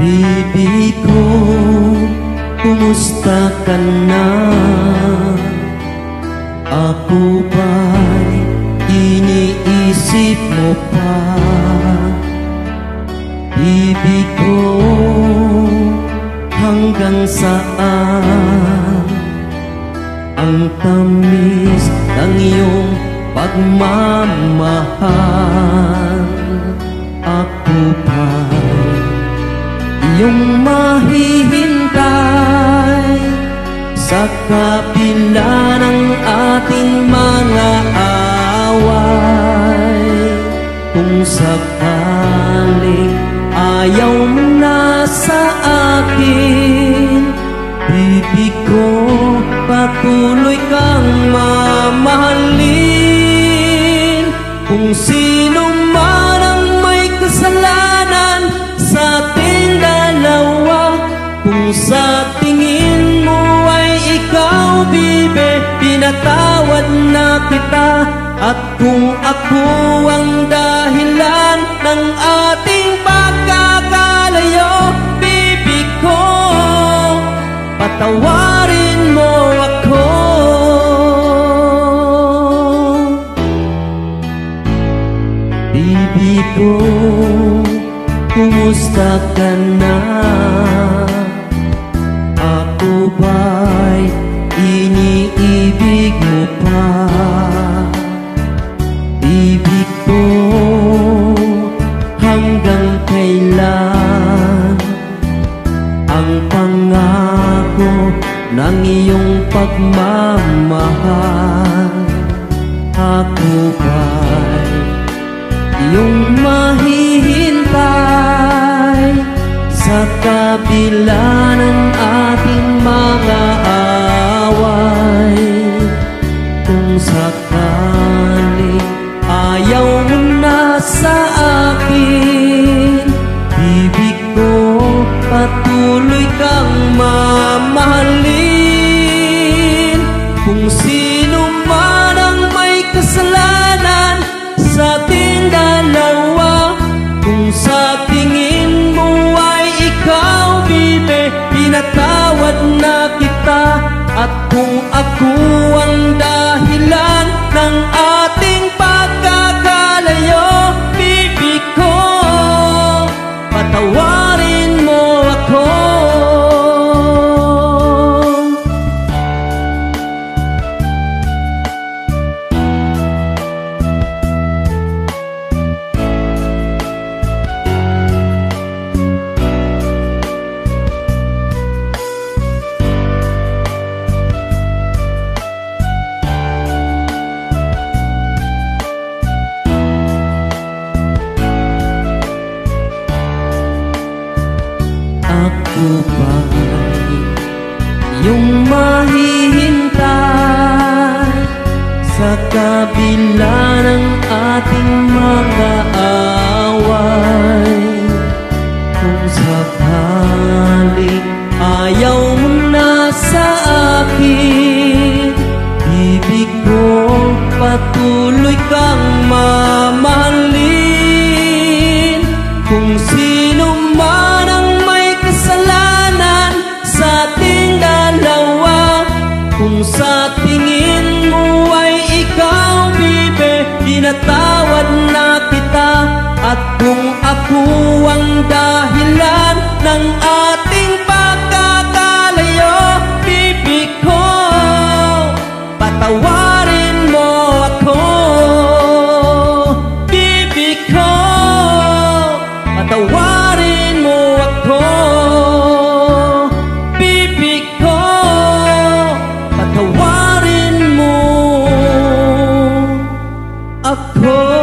Bibi ko, kumusta ka na? Ako ba'y iniisip mo pa? Bibi ko, hanggang saan ang tamis ng iyong pagmamahal? Ako ba'y iyong mahihintay sa kabila ng ating mga away? Kung sakaling ayaw mo na sa akin, bibi ko, patuloy kang mamahalin. Kung sino man ang may kasalanan sa ating dalawa, kung sa tingin mo ay ikaw, bibi, pinatawad na kita. At kung ako ang dahilan ng ating pagkakalayo, bibi ko, patawarin mo ako. Bibi ko, kumusta ka na? Ako ba'y iniibig mo pa? Bibi ko, hanggang kailan ang pangako ng iyong pagmamahal? Ako ba'y iyong mahihintay sa kabila ng ating mga away? Kung sakaling ayaw mo na sa akin, bibi ko, patuloy kang mamahalin. Kung sino man ang may kasalanan sa ating dalawa, kung sa tingin mo ay ikaw, bibi, pinatawad na kita. At kung ako ang dahilan ng ating pagkakalayo, bibi ko, patawarin mo ako. Ako ba'y iyong mahihintay sa kabila ng ating mga away? Kung sakaling ayaw mo na sa akin, bibi ko, patuloy kang mamahalin. Kung sino man ang may kasalanan sa ating dalawa, kung sa tingin mo ay ikaw, bibi, pinatawad na kita. At kung ako ang dahilan ng ating pagkakalayo, bibi ko, patawarin mo ako. Bibi ko, patawarin mo ako. Bibi ko, patawarin mo ako.